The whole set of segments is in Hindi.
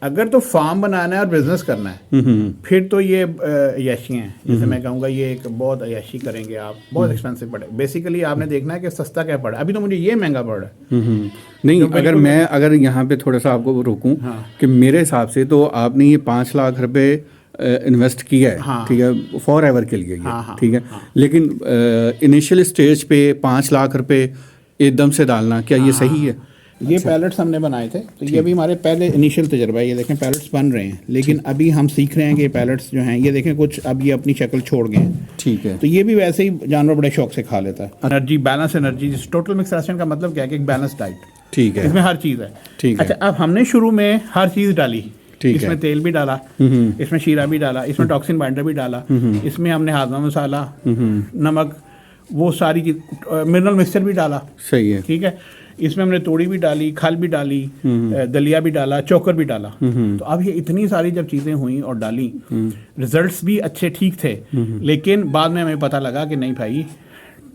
अगर तो फार्म बनाना है और बिजनेस करना है फिर तो ये अय्याशी हैं, जैसे मैं कहूँगा ये एक बहुत अय्याशी करेंगे आप, बहुत एक्सपेंसिव पड़े। बेसिकली आपने देखना है कि सस्ता क्या पड़ा, अभी तो मुझे ये महंगा पड़ रहा है। नहीं, अगर यहाँ पे थोड़ा सा आपको रोकूं कि मेरे हिसाब से तो आपने ये 5 लाख रुपए इन्वेस्ट किया है, ठीक है, फॉर एवर के लिए ये, ठीक है, लेकिन इनिशियल स्टेज पे 5 लाख रुपए एकदम से डालना, क्या ये सही है? ये पैलेट्स हमने बनाए थे, तो ये भी हमारे पहले इनिशियल तजर्बा है। ये देखें पैलेट्स बन रहे हैं, लेकिन अभी हम सीख रहे हैं कि ये पैलेट्स जो हैं, ये देखें कुछ अब ये अपनी शक्ल छोड़ गए हैं, ठीक है। तो ये भी वैसे ही जानवर बड़े शौक से खा लेता है। Energy, balance energy, total mix ration का मतलब क्या है कि एक बैलेंस डाइट, ठीक है, इसमें हर चीज़ है, ठीक है। अच्छा, अब हमने शुरू में हर चीज़ डाली, इसमें तेल भी डाला, इसमें शीरा भी डाला, इसमें टॉक्सिन बाइंडर भी डाला, इसमें हमने हाजमा मसाला, नमक, वो सारी चीज, मिनरल मिक्सचर भी डाला, सही है, ठीक है। इसमें हमने तोड़ी भी डाली, खल भी डाली, दलिया भी डाला, चोकर भी डाला। तो अब ये इतनी सारी जब चीज़ें हुई और डाली, रिजल्ट्स भी अच्छे ठीक थे, लेकिन बाद में हमें पता लगा कि नहीं भाई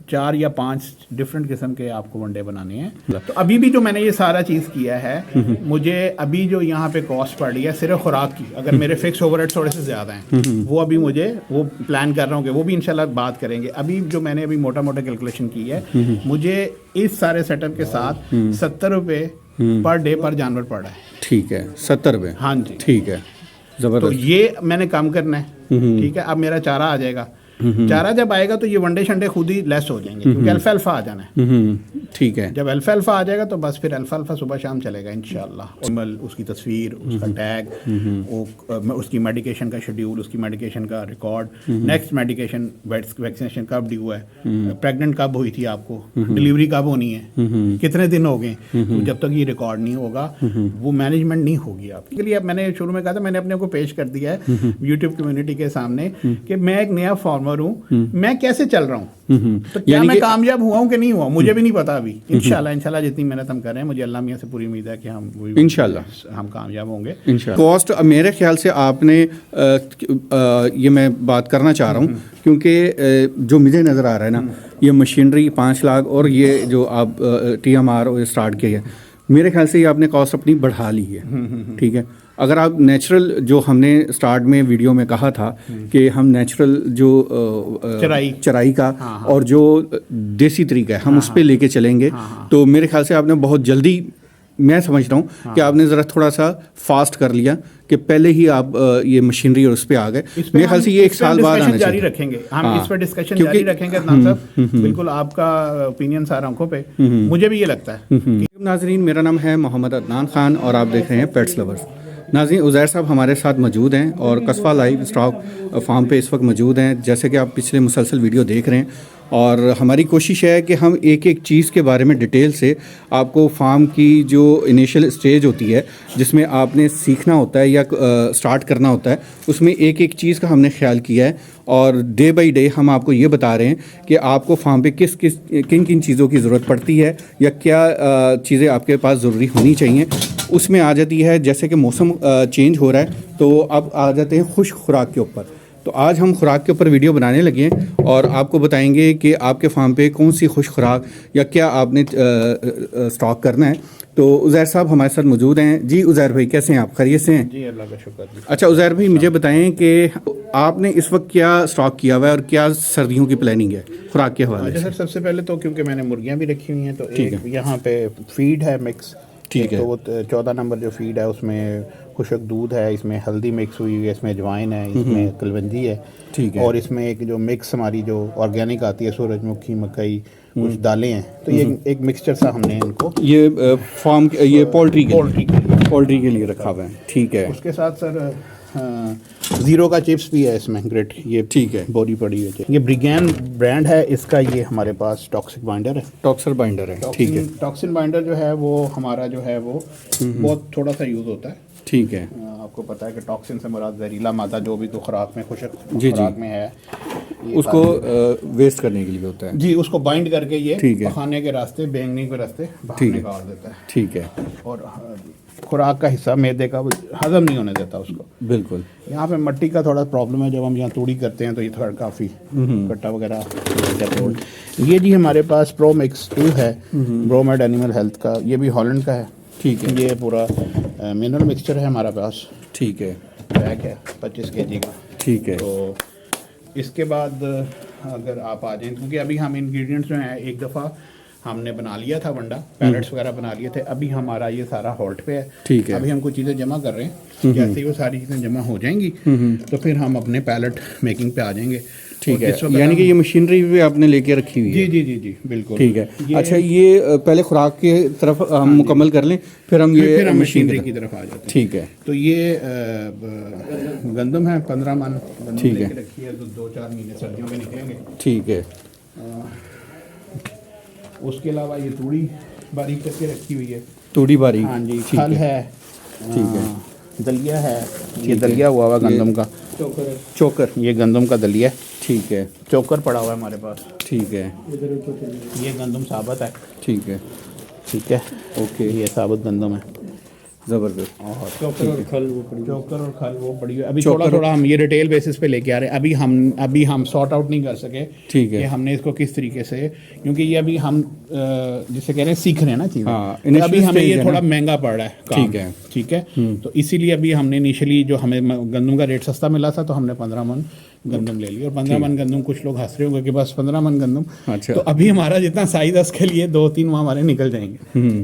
4 या 5 डिफरेंट किस्म के आपको वनडे बनाने हैं। तो अभी भी जो मैंने ये सारा चीज़ किया है, मुझे अभी जो यहाँ पे कॉस्ट पड़ रही है सिर्फ खुराक की, अगर मेरे फिक्स ओवरहेड थोड़े से ज़्यादा हैं, वो अभी मुझे वो प्लान कर रहा हूँ कि वो भी इंशाल्लाह बात करेंगे। अभी जो मैंने अभी मोटा मोटा कैलकुलेशन की है, मुझे इस सारे सेटअप के साथ 70 रुपये पर डे पर जानवर पड़ रहा है। ठीक है, 70 रुपये, हाँ जी, ठीक है, ज़बरदस्त। तो ये मैंने कम करना है, ठीक है। अब मेरा चारा आ जाएगा, चारा जब आएगा तो ये वनडे शंडे खुद ही लेस हो जाएंगे, क्योंकि अल्फा आ जाना है, ठीक है। जब अल्फा आ जाएगा तो बस फिर अल्फा सुबह शाम चलेगा इंशाल्लाह। उसकी तस्वीर, उसका टैग, उसकी मेडिकेशन का शेड्यूल, उसकी मेडिकेशन का रिकॉर्ड, नेक्स्ट मेडिकेशन वैक्सीनेशन कब ड्यू है, प्रेग्नेंट कब हुई थी आपको, डिलीवरी कब होनी है, कितने दिन हो गए, तो जब तक ये रिकॉर्ड नहीं होगा वो मैनेजमेंट नहीं होगी आपके लिए। अब मैंने शुरू में कहा था, मैंने अपने को पेश कर दिया है यूट्यूब कम्युनिटी के सामने कि मैं एक नया फॉर्मर हूँ, मैं कैसे चल रहा हूँ, तो क्या मैं कामयाब हुआ हूँ कि नहीं हुआ, मुझे भी नहीं पता अभी। इंशाल्लाह जितनी मेहनत हम कर रहे हैं, मुझे अल्लाह मियां से पूरी उम्मीद है कि हम इंशाल्लाह हम कामयाब होंगे इंशाल्लाह। कॉस्ट मेरे ख्याल से आपने ये मैं बात करना चाह रहा हूँ, क्योंकि जो मुझे नज़र आ रहा है ना, ये मशीनरी 5 लाख और ये जो आप TMR स्टार्ट किया है, मेरे ख्याल से ये आपने कॉस्ट अपनी बढ़ा ली है, ठीक है। अगर आप नेचुरल, जो हमने स्टार्ट में वीडियो में कहा था कि हम नेचुरल जो चराई का और जो देसी तरीका है हम उस पर लेके चलेंगे, तो मेरे ख्याल से आपने बहुत जल्दी, मैं समझ रहा हूँ कि आपने ज़रा थोड़ा सा फास्ट कर लिया कि पहले ही आप ये मशीनरी और उस पर आ गए। मेरे ख्याल से ये 1 साल बाद आना जारी रखेंगे हम, इस पर डिस्कशन जारी रखेंगे अदनान साहब, बिल्कुल आपका ओपिनियन सारा आंखों पे, मुझे भी ये लगता है। नाजरीन, मेरा नाम है मोहम्मद अदनान खान और आप देख रहे हैं पेट्स लवर्स। नाज़रीन, उज़ैर साहब हमारे साथ मौजूद हैं और कस्बा लाइव स्टॉक फार्म पे इस वक्त मौजूद हैं, जैसे कि आप पिछले मुसलसल वीडियो देख रहे हैं। और हमारी कोशिश है कि हम एक एक चीज़ के बारे में डिटेल से आपको फार्म की जो इनिशियल स्टेज होती है, जिसमें आपने सीखना होता है या स्टार्ट करना होता है, उसमें एक एक चीज़ का हमने ख्याल किया है। और डे बाई डे हम आपको ये बता रहे हैं कि आपको फार्म पे किन किन चीज़ों की ज़रूरत पड़ती है या क्या चीज़ें आपके पास ज़रूरी होनी चाहिए। उसमें आ जाती है, जैसे कि मौसम चेंज हो रहा है तो अब आ जाते हैं खुश्क खुराक के ऊपर। तो आज हम खुराक के ऊपर वीडियो बनाने लगे हैं और आपको बताएंगे कि आपके फार्म पे कौन सी खुश्क खुराक या क्या आपने स्टॉक करना है। तो उज़ैर साहब हमारे साथ मौजूद हैं। जी उज़ैर भाई, कैसे हैं आप? खैरियत से हैं? जी अल्लाह का शुक्र जी। अच्छा उज़ैर भाई, मुझे बताएं कि आपने इस वक्त क्या स्टॉक किया हुआ है और क्या सर्दियों की प्लानिंग है खुराक के हवाले से? सर, सबसे पहले तो क्योंकि मैंने मुर्गियाँ भी रखी हुई हैं, तो एक यहाँ पे फीड है मिक्स, ठीक है। तो वो 14 नंबर जो फीड है उसमें खुशक दूध है, इसमें हल्दी मिक्स हुई है, इसमें अजवाइन है, इसमें कलवंजी है, ठीक है। और इसमें एक जो मिक्स हमारी जो ऑर्गेनिक आती है, सूरजमुखी, मकई, कुछ दालें हैं। तो ये एक मिक्सचर सा हमने इनको ये फार्म ये पोल्ट्री के लिए रखा हुआ है, ठीक है। उसके साथ सर ज़ीरो का चिप्स भी है इसमें, ग्रेट, ये ठीक है, बोरी पड़ी हुई है। ये ब्रिगैन ब्रांड है इसका, ये हमारे पास टॉक्सिक बाइंडर है, टॉक्सिन बाइंडर है, ठीक है। टॉक्सिन बाइंडर जो है वो हमारा जो है वो बहुत थोड़ा सा यूज़ होता है, ठीक है। आपको पता है कि टॉक्सिन से मुराद जहरीला मादा जो भी तो खुराक में खुशक खुराक में है, उसको वेस्ट करने के लिए होता है जी, उसको बाइंड करके ये पखाने के रास्ते, बेंगनी के रास्ते बाहर निकाल देता है, ठीक है। और खुराक का हिस्सा मैदे का हजम नहीं होने देता उसको, बिल्कुल। यहाँ पे मिट्टी का थोड़ा प्रॉब्लम है, जब हम यहाँ तूड़ी करते हैं तो ये थोड़ा काफ़ी कट्टा वगैरह। ये जी हमारे पास प्रो मिक्स 2 है, ब्रोमेड एनिमल हेल्थ का, ये भी हॉलैंड का है, ठीक है। ये पूरा मिनरल मिक्सचर है हमारे पास, ठीक है, बैग है 25 kg का। ठीक है। तो इसके बाद अगर आप आ जाएं, क्योंकि अभी हम इंग्रेडिएंट्स जो हैं एक दफ़ा हमने बना लिया था वंडा, पैलेट्स वगैरह बना लिए थे, अभी हमारा ये सारा हॉल्ट पे है। ठीक है। अभी हम कुछ चीज़ें जमा कर रहे हैं, जैसे ही वो सारी चीज़ें जमा हो जाएंगी तो फिर हम अपने पैलेट मेकिंग पे आ जाएंगे। ठीक और है, जिस वक्त यानी कि हम- ये मशीनरी भी आपने लेके रखी हुई है। जी बिल्कुल। ठीक है। अच्छा, ये पहले खुराक की तरफ हम मुकम्मल कर लें, फिर हम फिर ये हम मशीन मशीनरी की तरफ आ जाते हैं। ठीक है, तो ये गंदम है 15 मन गंदम ठीक है। लेके रखी है, तो 2-4 महीने सर्दियों में निकलेंगे। ठीक है, उसके अलावा ये तूड़ी बारीक करके रखी हुई है। तूड़ी बारीक। हाँ जी, ठीक खल है, ठीक है। दलिया है, ये दलिया हुआ हुआ गंदम का, चोकर। ये गंदम का दलिया है। ठीक है, चोकर पड़ा हुआ है हमारे पास, ठीक है, ये गंदम साबुत है। ठीक है, ठीक है, ओके, ये साबुत गंदम है। ज़बरदस्त। और चोकर और खल वो पड़ी हुई है। अभी चोकर- थोड़ा थोड़ा हम ये रिटेल बेसिस पे लेके आ रहे हैं। अभी हम सॉर्ट आउट नहीं कर सके ठीक है। कि हमने इसको किस तरीके से, क्योंकि ये अभी हम जिसे कह रहे हैं सीख रहे हैं ना चीज़ें। हाँ, तो अभी initial हमें stage ये है थोड़ा ना। महंगा पड़ रहा है काम। ठीक है। तो इसीलिए अभी हमने इनिशियली जो हमें गंदम का रेट सस्ता मिला था, तो हमने 15 मन गंदम ले लिया। और 15 मन गंदम, कुछ लोग हंस रहे होंगे कि बस 15 मन गंदम। अच्छा। तो अभी हमारा जितना साइज है उसके लिए 2-3 माह हमारे निकल जाएंगे।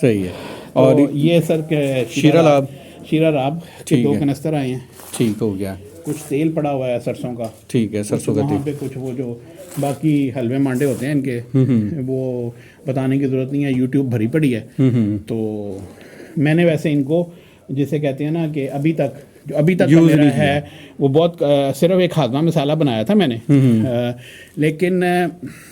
सही है। और और ये सर शीरा लाभ के ठीक 2 है। कनस्तर आए हैं। ठीक हो गया। कुछ तेल पड़ा हुआ है सरसों का। ठीक है, सरसों का वहाँ तेल। पे कुछ वो जो बाकी हलवे मांडे होते हैं इनके, वो बताने की ज़रूरत नहीं है, यूट्यूब भरी पड़ी है। तो मैंने वैसे इनको जिसे कहते हैं ना कि अभी तक का मेरा है वो बहुत सिर्फ एक हाजमा मसाला बनाया था मैंने। लेकिन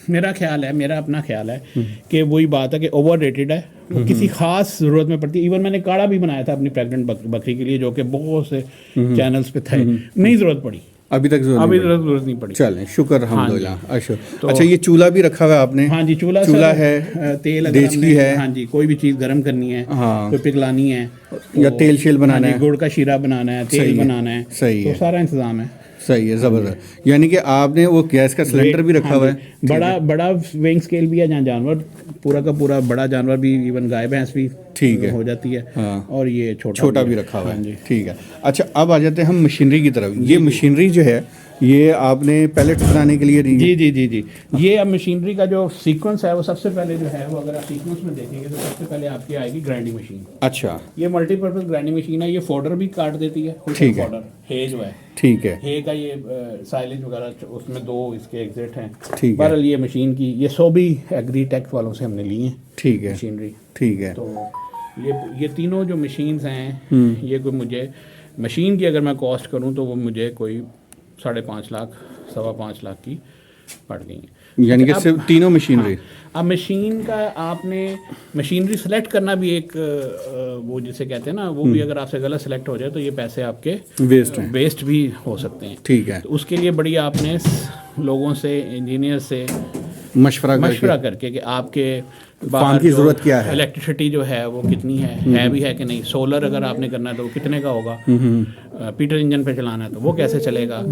मेरा अपना ख्याल है कि वही बात है कि ओवर रेटेड है, वो किसी खास ज़रूरत में पड़ती है। इवन मैंने काढ़ा भी बनाया था अपनी प्रेग्नेंट बकरी के लिए, जो कि बहुत से चैनल्स पे थे, नहीं ज़रूरत पड़ी, अभी तक ज़रूरत नहीं पड़ी। चलें, शुक्र अल्हम्दुलिल्लाह। अच्छा, तो- अच्छा, ये चूल्हा भी रखा हुआ है आपने? हाँ जी, चूल्हा है, तेल अगर देचकी हमने- है। हाँ जी, कोई भी चीज़ गर्म करनी है, हाँ। कोई पिघलानी है, या तेल शील बनाना हाँ जी, है। गुड़ का शीरा बनाना है, सही तेल है, बनाना है, सही तो है। सारा इंतजाम है। सही है, ज़बरदस्त। यानी कि आपने वो गैस का सिलेंडर भी रखा हुआ है? बड़ा वेइंग स्केल भी है, जहाँ जानवर पूरा का पूरा बड़ा जानवर भी, इवन गाय भैंस भी ठीक है, हो जाती है। हाँ। और ये छोटा भी रखा हुआ हाँ है। जी। ठीक है। अच्छा, अब आ जाते हैं हम मशीनरी की तरफ। ये मशीनरी जो है, ये आपने पैलेट्स बनाने के लिए दी है? जी। ये अब मशीनरी का जो सीक्वेंस है, वो सबसे पहले जो है वो, अगर आप सीक्वेंस में देखेंगे तो सबसे पहले आपकी आएगी ग्राइंडिंग मशीन। अच्छा, ये मल्टीपर्पज ग्राइंडिंग मशीन है। ये फोल्डर भी काट देती है। ठीक है। फोल्डर हे जो है, ठीक है, हे का ये साइलेज वगैरह, उसमें 2 इसके एग्जिट हैं। ठीक है। बहरहाल ये मशीन की, ये सोबी एग्रीटेक वालों से हमने ली है ठीक है, मशीनरी। ठीक है। तो ये तीनों जो मशीन्स हैं, ये कोई मुझे मशीन की अगर मैं कॉस्ट करूं तो वो मुझे कोई 5.5 लाख 5.25 लाख की पड़ गई है। यानी कि अब- सिर्फ तीनों मशीनरी? अब मशीन का आपने मशीनरी सेलेक्ट करना भी एक वो जिसे कहते हैं ना, वो भी अगर आपसे गलत सेलेक्ट हो जाए तो ये पैसे आपके वेस्ट हैं। वेस्ट भी हो सकते हैं। ठीक है, तो उसके लिए बड़ी आपने लोगों से, इंजीनियर से मशवरा करके कि आपके फार्म की ज़रूरत क्या है, इलेक्ट्रिसिटी जो है वो कितनी है भी है कि नहीं, सोलर अगर आपने करना है तो वो कितने का होगा, पीटर इंजन पे चलाना है तो वो कैसे चलेगा,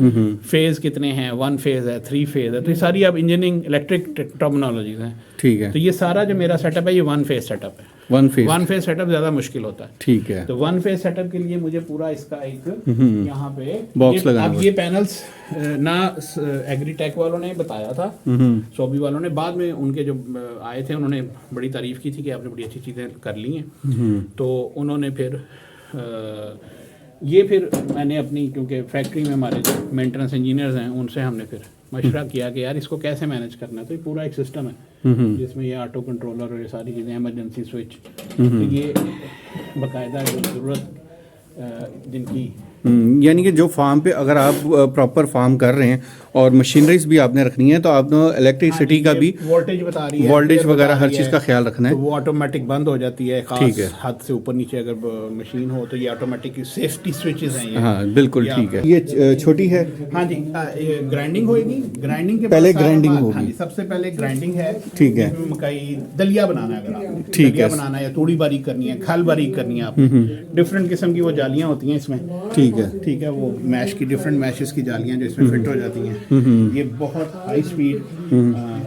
फेज़ कितने हैं, 1 फेज़ है, 3 फेज़ है, तो ये सारी अब इंजीनियरिंग इलेक्ट्रिक टर्मिनोलॉजीज हैं। ठीक है। तो ये सारा जो मेरा सेटअप है, ये 1 फेज़ सेटअप है। 1 फेज? 1 फेज़ सेटअप ज़्यादा मुश्किल होता है। ठीक है। तो 1 फेज़ सेटअप के लिए मुझे पूरा इसका एक यहाँ पे बॉक्स लगाना अब होगा। ये पैनल्स ना एग्रीटेक वालों ने बताया था, सोबी वालों ने, बाद में उनके जो आए थे उन्होंने बड़ी तारीफ की थी कि आपने बड़ी अच्छी चीज़ें कर ली हैं। तो उन्होंने फिर ये फिर मैंने अपनी, क्योंकि फैक्ट्री में हमारे जो मेंटेनेंस इंजीनियर्स हैं उनसे हमने फिर मशवरा किया कि यार इसको कैसे मैनेज करना है। तो ये पूरा एक सिस्टम है जिसमें ये ऑटो कंट्रोलर और ये सारी चीज़ें, इमरजेंसी स्विच, तो ये बाकायदा जो ज़रूरत जिनकी, यानी कि जो फार्म पे अगर आप प्रॉपर फार्म कर रहे हैं और मशीनरीज भी आपने रखनी है, तो आपने इलेक्ट्रिसिटी का भी वोल्टेज बता रही है, वोल्टेज वगैरह हर चीज़ का ख्याल रखना है। तो वो ऑटोमेटिक बंद हो जाती है। ठीक है। खास हद से ऊपर नीचे अगर मशीन हो तो ये ऑटोमेटिक सेफ्टी स्विचेस हैं ये। हाँ, बिल्कुल ठीक है। ये छोटी है? हाँ जी, ग्राइंडिंग होएगी। ग्राइंडिंग के पहले बाद सारा ग्राइंडिंग माल- होगी। हाँ जी, सबसे पहले ग्राइंडिंग है। ठीक है। इसमें मकई दलिया बनाना है, अगर आपने ठीक दलिया है। बनाना है या तूड़ी बारीक करनी है, खल बारीक करनी है आपने, डिफरेंट किस्म की वो जालियाँ होती हैं इसमें। ठीक है। ठीक है, वो मैश की डिफरेंट मैशेस की जालियाँ जो इसमें फिट हो जाती हैं। ये बहुत हाई स्पीड,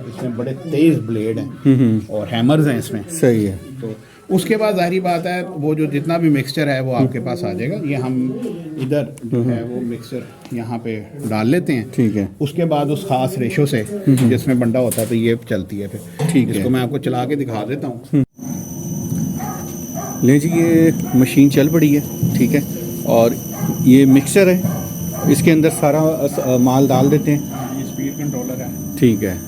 इसमें बड़े तेज ब्लेड हैं और हैमर्स हैं इसमें। सही है। तो उसके बाद जाहिर बात है वो जो जितना भी मिक्सचर है वो आपके पास आ जाएगा। ये हम इधर जो है वो मिक्सचर यहाँ पे डाल लेते हैं। ठीक है। उसके बाद उस खास रेशो से जिसमें बंडा होता है तो ये चलती है फिर। ठीक है। इसको मैं आपको चला के दिखा देता हूँ। ले जी, ये मशीन चल पड़ी है। ठीक है, और ये मिक्सर है, इसके अंदर सारा माल डाल देते हैं। ये स्पीड कंट्रोलर है। ठीक है,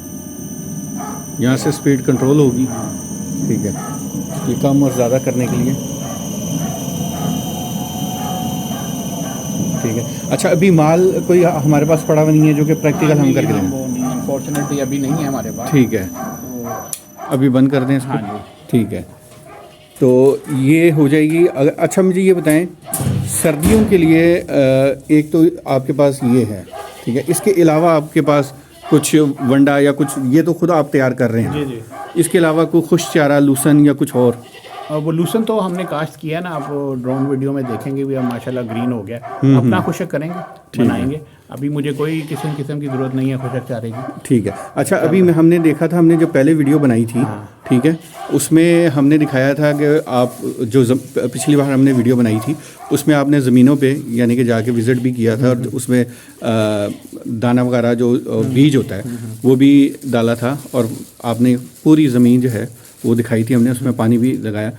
यहाँ से स्पीड कंट्रोल होगी। ठीक है, ये कम और ज़्यादा करने के लिए। ठीक है। अच्छा, अभी माल कोई हमारे पास पड़ा हुआ नहीं है जो कि प्रैक्टिकल हम करके दें? अनफॉर्चुनेटली अभी नहीं है हमारे पास। ठीक है, अभी बंद कर दें इसको। हाँ जी। ठीक है, तो ये हो जाएगी। अच्छा, मुझे ये बताएं, सर्दियों के लिए एक तो आपके पास ये है, ठीक है, इसके अलावा आपके पास कुछ वंडा या कुछ, ये तो खुद आप तैयार कर रहे हैं? जी जी। इसके अलावा कोई खुश चारा, लूसन या कुछ और? वो लूसन तो हमने कास्ट किया ना, आप ड्रोन वीडियो में देखेंगे भी, अब माशाल्लाह ग्रीन हो गया। अपना खुशक करेंगे, बनाएंगे। अभी मुझे कोई किस्म की ज़रूरत नहीं है खुशक चारे की। ठीक है। अच्छा, अभी हमने देखा था, हमने जो पहले वीडियो बनाई थी, ठीक है, उसमें हमने दिखाया था कि आप जो पिछली बार हमने वीडियो बनाई थी उसमें आपने ज़मीनों पे यानी कि जाके विज़िट भी किया था, और उसमें दाना वगैरह जो बीज होता है वो भी डाला था, और आपने पूरी ज़मीन जो है वो दिखाई थी हमने, उसमें पानी भी लगाया।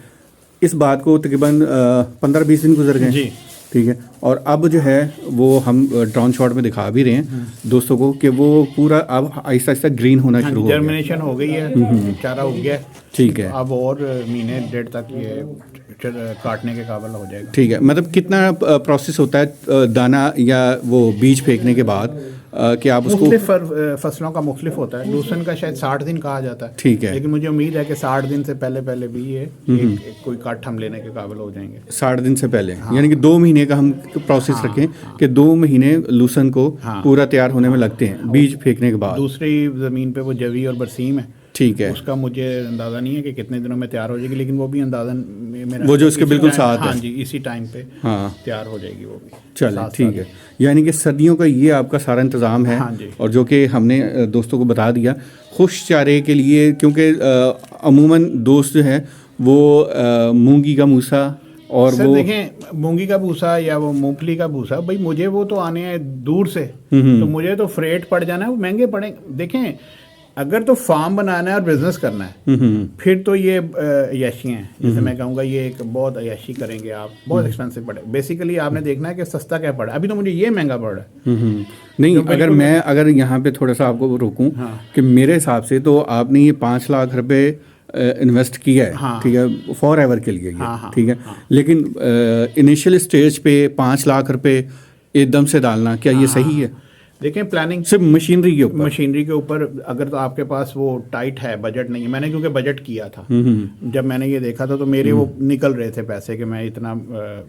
इस बात को तकरीबन 15-20 दिन गुजर गए। जी। ठीक है, और अब जो है वो हम ड्रोन शॉट में दिखा भी रहे हैं दोस्तों को कि वो पूरा अब आहिस्ता आहिस्ता ग्रीन होना शुरू हो गया। जर्मिनेशन हो गई है, चारा उग गया है। ठीक है, अब और महीने डेढ़ तक ये काटने के काबिल हो जाएगा। ठीक है। मतलब कितना प्रोसेस होता है दाना या वो बीज फेंकने के बाद कि आप उसको? मुख्तलिफ फसलों का मुख्तलिफ होता है। लूसन का शायद 60 दिन कहा जाता है। ठीक है, लेकिन मुझे उम्मीद है कि 60 दिन से पहले भी ये एक कोई काट हम लेने के काबिल हो जाएंगे। 60 दिन से पहले, यानी कि 2 महीने का हम प्रोसेस रखें कि 2 महीने लूसन को पूरा तैयार होने में लगते हैं बीज फेंकने के बाद। दूसरी ज़मीन पे वो जवी और बरसीम है। ठीक है, उसका मुझे अंदाज़ा नहीं है कि कितने दिनों में तैयार हो जाएगी, लेकिन वो भी अंदाज़न मेरा वो जो उसके बिल्कुल साथ है। हाँ जी, इसी टाइम पे हाँ तैयार हो जाएगी वो भी। चलें, ठीक है। यानी कि सर्दियों का ये आपका सारा इंतज़ाम है। हाँ जी। और जो कि हमने दोस्तों को बता दिया खुश चारे के लिए, क्योंकि अमूमन दोस्त जो है वो मूंगी का मूसा और सर वो देखें, मूंगी का भूसा या वो मूंगफली का भूसा, भाई मुझे वो तो आने हैं दूर से, तो मुझे तो फ्रेट पड़ जाना है, वो महंगे पड़ेंगे। देखें, अगर तो फार्म बनाना है और बिजनेस करना है फिर तो ये अय्याशी हैं। जैसे मैं कहूँगा ये एक बहुत अय्याशी करेंगे आप, बहुत एक्सपेंसिव पड़े। बेसिकली आपने देखना है कि सस्ता क्या पड़ा। अभी तो मुझे ये महंगा पड़ रहा है। नहीं, अगर यहाँ पे थोड़ा सा आपको रोकूं कि मेरे हिसाब से तो आपने ये 5 लाख रुपए इन्वेस्ट किया है, ठीक है, फॉर एवर के लिए ये, ठीक है, लेकिन इनिशियल स्टेज पे 5 लाख रुपए एकदम से डालना, क्या ये सही है? देखें, प्लानिंग सिर्फ मशीनरी के ऊपर अगर तो आपके पास वो टाइट है, बजट नहीं है। मैंने क्योंकि बजट किया था, जब मैंने ये देखा था तो मेरे वो निकल रहे थे पैसे कि मैं इतना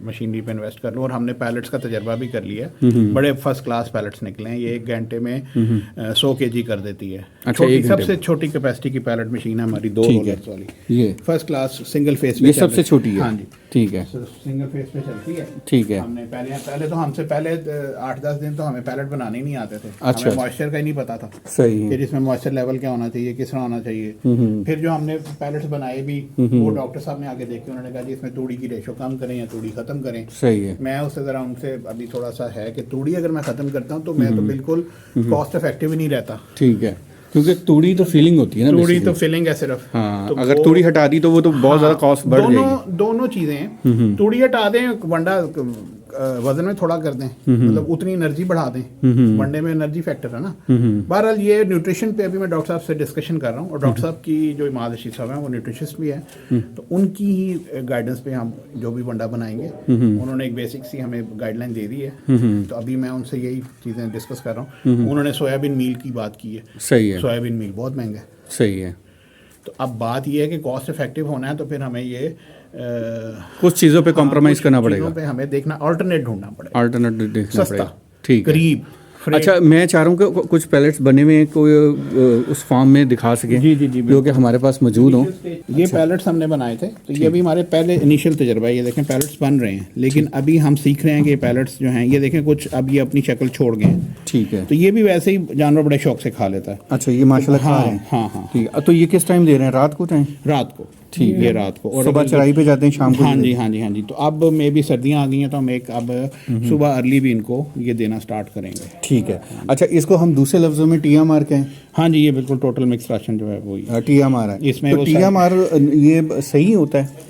मशीनरी पे इन्वेस्ट कर लूँ। और हमने पैलेट्स का तजर्बा भी कर लिया, बड़े फर्स्ट क्लास पैलेट्स निकले हैं। ये 1 घंटे में 100 kg कर देती है। अच्छा, सबसे छोटी कैपेसिटी की पैलेट मशीन है हमारी, 2 रोलर्स वाली, ये फर्स्ट क्लास सिंगल फेस। ये सबसे छोटी है? हाँ जी, ठीक है, सिंगल फेस पे चलती है। ठीक है। हमने पहले तो हमसे पहले 8-10 दिन तो हमें पैलेट बनाने ही नहीं आते थे। अच्छा, हमें मॉइस्चर का ही नहीं पता था। सही है। फिर इसमें मॉइस्चर लेवल क्या होना चाहिए, किस तरह होना चाहिए। फिर जो हमने पैलेट्स बनाए भी, वो डॉक्टर साहब ने आगे देखे, उन्होंने कहा जी इसमें तूड़ी की रेशो कम करें या तूड़ी खत्म करें। सही है। मैं उससे ज़रा उनसे अभी थोड़ा सा है कि तूड़ी अगर मैं ख़त्म करता हूँ तो मैं तो बिल्कुल कॉस्ट इफेक्टिव ही नहीं रहता। ठीक है, क्योंकि तूड़ी तो फीलिंग होती है ना, तूड़ी तो फीलिंग है सिर्फ। हाँ, तो अगर तूड़ी हटा दी तो वो तो बहुत ज़्यादा कॉस्ट बढ़ जाएगी। दोनों चीज़ें हैं। तूड़ी हटा दें, वंडा वजन में थोड़ा कर दें, मतलब उतनी एनर्जी बढ़ा दें। वनडे में एनर्जी फैक्टर है ना। बहरहाल ये न्यूट्रिशन पे अभी मैं डॉक्टर साहब से डिस्कशन कर रहा हूँ, और डॉक्टर साहब की जो इमाद रशीद साहब हैं वो न्यूट्रिशनिस्ट भी हैं, तो उनकी ही गाइडेंस पे हम जो भी वंडा बनाएंगे, उन्होंने एक बेसिक सी हमें गाइडलाइन दे दी है। तो अभी मैं उनसे यही चीज़ें डिस्कस कर रहा हूँ। उन्होंने सोयाबीन मील की बात की है। सही है, सोयाबीन मील बहुत महंगा है। सही है। तो अब बात यह है कि कॉस्ट इफेक्टिव होना है तो फिर हमें ये कुछ चीज़ों पे कॉम्प्रोमाइज़ करना पड़ेगा, पे हमें देखना, अल्टरनेट ढूंढना पड़ेगा, अल्टरनेट देखना सस्ता, पड़ेगा। ठीक है, करीब। अच्छा, मैं चाह रहा हूँ कि कुछ पैलेट्स बने हुए कोई उस फॉर्म में दिखा सकें। जी, जो कि हमारे पास मौजूद हों। ये पैलेट्स हमने बनाए थे, तो ये अभी हमारे पहले इनिशियल तजर्बा है। ये देखें पैलेट्स बन रहे हैं, लेकिन अभी हम सीख रहे हैं कि ये पैलेट्स जो हैं, ये देखें कुछ अब ये अपनी शक्ल छोड़ गए हैं। ठीक है, तो ये भी वैसे ही जानवर बड़े शौक से खा लेता है। अच्छा, ये माशाल्लाह खा रहे हैं। हाँ हाँ, ठीक है। तो ये किस टाइम दे रहे हैं? रात को टाइम? रात को ठीक ये है। रात को। और सुबह चराई पे जाते हैं, शाम को? हाँ जी, हाँ जी, हाँ जी। तो अब मे भी सर्दियाँ आ गई हैं तो हम एक अब सुबह अर्ली भी इनको ये देना स्टार्ट करेंगे। ठीक है। अच्छा, इसको हम दूसरे लफ्ज़ों में TMR कहें? हाँ जी, ये बिल्कुल टोटल मिक्स राशन जो है वही TMR है। इसमें। तो वो TMR ये सही होता है?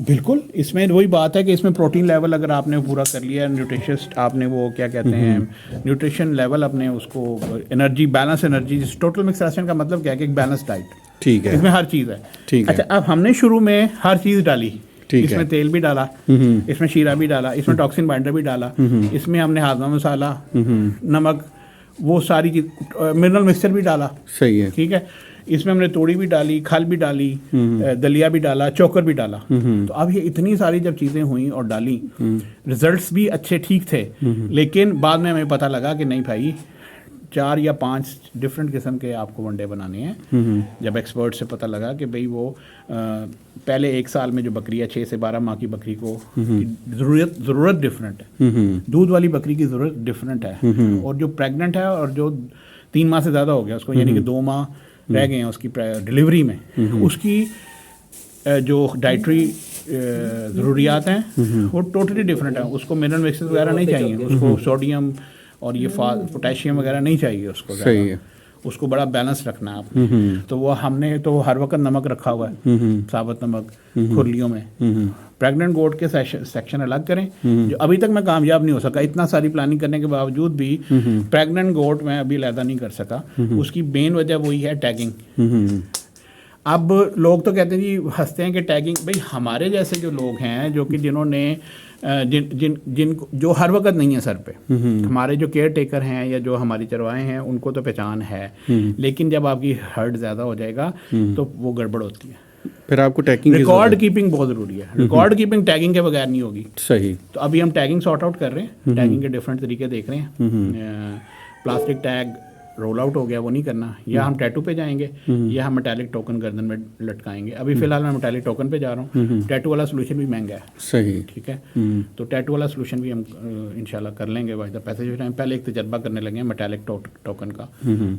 बिल्कुल, इसमें वही बात है कि इसमें प्रोटीन लेवल अगर आपने पूरा कर लिया, न्यूट्रिशियस्ट आपने वो क्या कहते हैं न्यूट्रिशन लेवल अपने उसको energy balance energy, total mix ration का मतलब क्या है कि एक बैलेंस डाइट। ठीक है। इसमें हर चीज़ है। ठीक है। अच्छा, अब हमने शुरू में हर चीज़ डाली। ठीक इसमें है। तेल भी डाला, इसमें शीरा भी डाला, इसमें टॉक्सिन बाइंडर भी डाला, इसमें हमने हाजमा मसाला, नमक, वो सारी चीज, मिनरल मिक्सचर भी डाला। सही है। ठीक है। इसमें हमने तोड़ी भी डाली, खल भी डाली, दलिया भी डाला, चोकर भी डाला। तो अब ये इतनी सारी जब चीज़ें हुई और डाली, रिजल्ट्स भी अच्छे ठीक थे, लेकिन बाद में हमें पता लगा कि नहीं भाई, 4 या 5 डिफरेंट किस्म के आपको वनडे बनाने हैं। जब एक्सपर्ट से पता लगा कि भाई वो पहले 1 साल में जो बकरी है 6 से 12 माह की बकरी को ज़रूरत डिफरेंट है, दूध वाली बकरी की ज़रूरत डिफरेंट है, और जो प्रेग्नेंट है और जो 3 माह से ज़्यादा हो गया उसको, यानी कि 2 माह रह गए हैं उसकी डिलीवरी में, उसकी जो डाइटरी ज़रूरियात हैं वो टोटली डिफरेंट है। उसको मिनरल मिक्सेस वगैरह नहीं चाहिए, उसको सोडियम और ये पोटेशियम वगैरह नहीं चाहिए उसको। सही है। उसको बड़ा बैलेंस रखना है आपने। तो वो हमने तो हर वक्त नमक रखा हुआ है, साबुत नमक खुरलियों में। प्रेग्नेंट गोट के सेक्शन अलग करें, जो अभी तक मैं कामयाब नहीं हो सका, इतना सारी प्लानिंग करने के बावजूद भी प्रेग्नेंट गोट मैं अभी लैदा नहीं कर सका। उसकी मेन वजह वही है टैगिंग। अब लोग तो कहते हैं जी, हंसते हैं कि टैगिंग, भाई हमारे जैसे जो लोग हैं जो कि जिन्होंने जिनको जो हर वक्त नहीं है सर पे, हमारे जो केयर टेकर हैं या जो हमारी चरवाहे हैं उनको तो पहचान है, लेकिन जब आपकी हर्ड ज़्यादा हो जाएगा तो वो गड़बड़ होती है। फिर आपको टैगिंग, रिकॉर्ड कीपिंग बहुत ज़रूरी है। रिकॉर्ड कीपिंग टैगिंग के बगैर नहीं होगी। सही। तो अभी हम टैगिंग सॉर्ट आउट कर रहे हैं, टैगिंग के डिफरेंट तरीके देख रहे हैं। प्लास्टिक टैग रोल आउट हो गया, वो नहीं करना, या हम टैटू पे जाएंगे, या हम मेटालिक टोकन गर्दन में लटकाएंगे। अभी फिलहाल मैं मेटालिक टोकन पे जा रहा हूँ। टैटू वाला सोल्यूशन भी महंगा है। सही। ठीक है। तो टैटू वाला सोल्यूशन भी हम इंशाल्लाह कर लेंगे। वाइदा पैसे जो टाइम पहले एक तजर्बा करने लगे हैं मेटालिक टोकन का,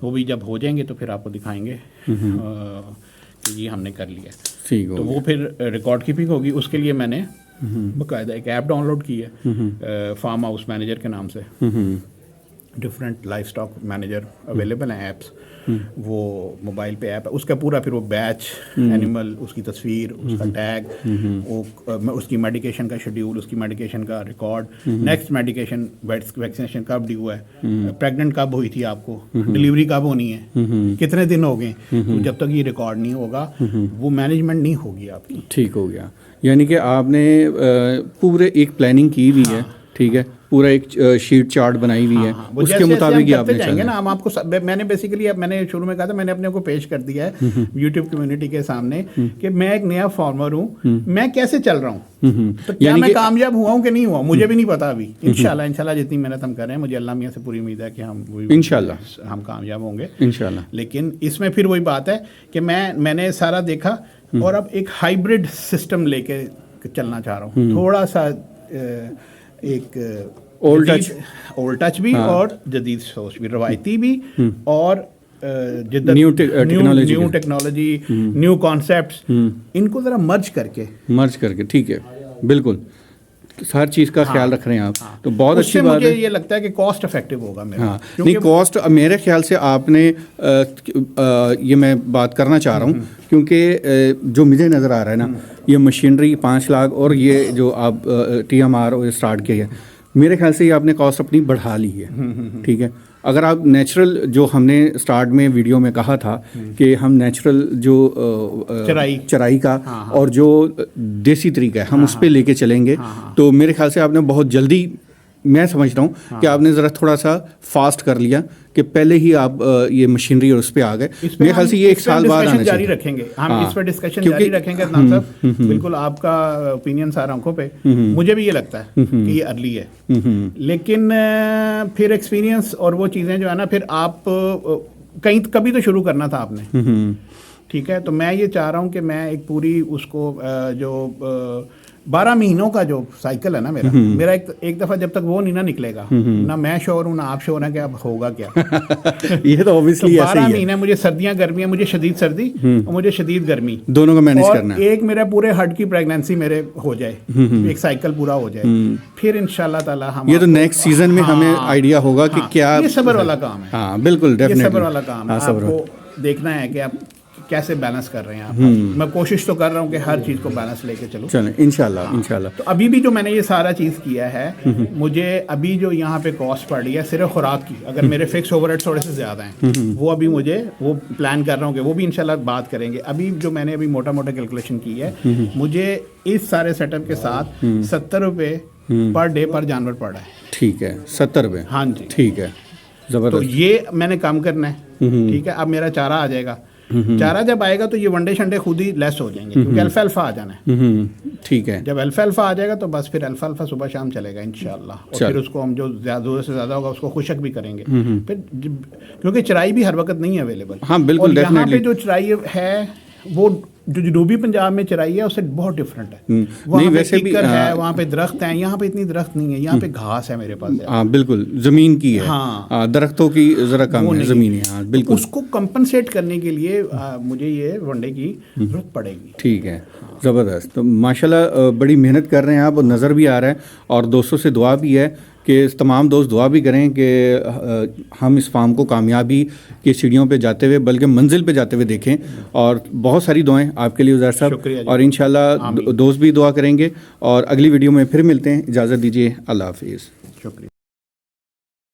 वो भी जब हो जाएंगे तो फिर आपको दिखाएंगे कि ये हमने कर लिया। ठीक। तो वो फिर रिकॉर्ड कीपिंग होगी। उसके लिए मैंने बाकायदा एक ऐप डाउनलोड की है, फार्म हाउस मैनेजर के नाम से। Different life stock manager available हैं ऐप्स, वो मोबाइल पे ऐप है, उसका पूरा फिर वो बैच, एनिमल, उसकी तस्वीर, उसका टैग, वो उसकी मेडिकेशन का शेड्यूल, उसकी मेडिकेशन का रिकॉर्ड, नेक्स्ट मेडिकेशन वैक्सीनेशन कब ड्यू है, प्रेग्नेंट कब हुई थी आपको, डिलीवरी कब होनी है, कितने दिन हो गए। तो जब तक ये रिकॉर्ड नहीं होगा वो मैनेजमेंट नहीं होगी आपकी। ठीक हो गया। यानी कि आपने पूरे एक प्लानिंग की हुई है। ठीक है। पूरा एक शीट चार्ट बनाई हुई है। उसके मुताबिक ही आपने जाएंगे ना। हम आपको मैंने बेसिकली, अब मैंने शुरू में कहा था, मैंने अपने को पेश कर दिया है यूट्यूब कम्युनिटी के सामने कि मैं एक नया फार्मर हूँ, मैं कैसे चल रहा हूँ। तो क्या मैं कामयाब हुआ हूँ कि नहीं हुआ मुझे भी नहीं पता अभी। इंशाल्लाह जितनी मेहनत हम कर रहे हैं, मुझे अल्लाह मियाँ से पूरी उम्मीद है कि हम इंशाल्लाह हम कामयाब होंगे इंशाल्लाह। लेकिन इसमें फिर वही बात है कि मैंने सारा देखा और अब एक हाइब्रिड सिस्टम लेके चलना चाह रहा हूँ। थोड़ा सा एक ओल्ड टच भी और जदीद सोच भी, रवायती भी और न्यू टेक्नोलॉजी, न्यू कॉन्सेप्ट्स, इनको ज़रा मर्ज करके। ठीक है, बिल्कुल हर चीज़ का ख्याल रख रहे हैं आप। तो बहुत अच्छी बात है। मुझे ये लगता है कि कॉस्ट इफेक्टिव होगा मेरा। नहीं, कॉस्ट मेरे ख्याल से आपने ये मैं बात करना चाह रहा हूँ, क्योंकि जो मुझे नज़र आ रहा है ना, ये मशीनरी 5 लाख और ये जो आप TMR स्टार्ट किया है, मेरे ख्याल से ये आपने कॉस्ट अपनी बढ़ा ली है। ठीक है। अगर आप नेचुरल, जो हमने स्टार्ट में वीडियो में कहा था कि हम नेचुरल जो चराई का और जो देसी तरीका है हम उस पर लेके चलेंगे, तो मेरे ख्याल से आपने बहुत जल्दी, मैं समझता हूँ कि आपने ज़रा थोड़ा सा फास्ट कर लिया कि पहले ही आप ये मशीनरी और उस पर आ गए। मेरे ख्याल से ये 1 साल बाद आना जारी रखेंगे हम इस पर डिस्कशन जारी रखेंगे। बिल्कुल आपका ओपिनियन सारा आंखों पे, मुझे भी ये लगता है कि ये अर्ली है, लेकिन फिर एक्सपीरियंस और वो चीज़ें जो है ना, फिर आप कभी तो शुरू करना था आपने। ठीक है। तो मैं ये चाह रहा हूँ कि मैं एक पूरी उसको जो 12 महीनों का जो साइकिल है ना मेरा एक दफ़ा जब तक वो नहीं ना निकलेगा, ना मैं श्योर हूँ ना आप श्योर हैं कि अब होगा क्या। ये तो ऑब्वियसली तो ऐसे 12 ही है। महीने मुझे सर्दियाँ गर्मियाँ, मुझे शदीद सर्दी और मुझे शदीद गर्मी, दोनों को मैनेज और करना है। एक मेरा पूरे हट की प्रेगनेंसी मेरे हो जाए, एक साइकिल पूरा हो जाए, फिर इंशाल्लाह ताला हम ये तो आपको- नेक्स्ट सीजन में हमें आइडिया होगा कि क्या। ये सब्र वाला काम है। हाँ बिल्कुल, ये डेफिनेटली सब्र वाला काम है। हाँ, सब्र। आपको देखना है कि आप कैसे बैलेंस कर रहे हैं आप। मैं कोशिश तो कर रहा हूँ कि हर चीज़ को बैलेंस लेके चलूँ। चलें इंशाल्लाह इंशाल्लाह। तो अभी भी जो मैंने ये सारा चीज़ किया है, मुझे अभी जो यहाँ पे कॉस्ट पड़ रही है सिर्फ खुराक की, अगर मेरे फिक्स ओवरहेड थोड़े से ज़्यादा हैं, वो अभी मुझे वो प्लान कर रहा हूँ कि वो भी इंशाल्लाह बात करेंगे। अभी जो मैंने अभी मोटा मोटा कैलकुलेशन की है, मुझे इस सारे सेटअप के साथ 70 रुपये पर डे पर जानवर पड़ रहा है। ठीक है, 70 रुपये। हाँ जी, ठीक है, तो ज़बरदस्त। ये मैंने कम करना है। ठीक है, अब मेरा चारा आ जाएगा, चारा जब आएगा तो ये वनडे शंडे खुद ही लेस हो जाएंगे, क्योंकि अल्फा आ जाना है। ठीक है, जब अल्फा आ जाएगा तो बस फिर अल्फा सुबह शाम चलेगा इंशाल्लाह, और फिर उसको हम जो ज़्यादा से ज़्यादा होगा उसको खुशक भी करेंगे। फिर क्योंकि चराई भी हर वक्त नहीं है अवेलेबल। हाँ, बिल्कुल, और यहाँ पे definitely। जो चराई है वो जो जनूबी पंजाब में चराई है उससे बहुत डिफरेंट है। वहाँ नहीं, पे वैसे भी टिक्कर है, वहाँ पे दरख्त हैं, यहाँ पे इतनी दरख्त नहीं है, यहाँ पे घास है मेरे पास। हाँ बिल्कुल, ज़मीन की है। हाँ। दरख्तों की ज़रा कम वो है, नहीं। ज़मीन है। हाँ बिल्कुल, उसको कंपनसेट करने के लिए मुझे ये वनडे की जरूरत पड़ेगी। ठीक है, ज़बरदस्त। तो माशाल्लाह बड़ी मेहनत कर रहे हैं आप, और नज़र भी आ रहा है, और दोस्तों से दुआ भी है कि तमाम दोस्त दुआ भी करें कि हम इस फार्म को कामयाबी की सीढ़ियों पे जाते हुए, बल्कि मंजिल पे जाते हुए देखें। और बहुत सारी दुआएं आपके लिए उज़ैर साहब, शुक्रिया जी। और इंशाल्लाह दोस्त भी दुआ करेंगे। और अगली वीडियो में फिर मिलते हैं, इजाज़त दीजिए, अल्लाह हाफिज़। शुक्रिया।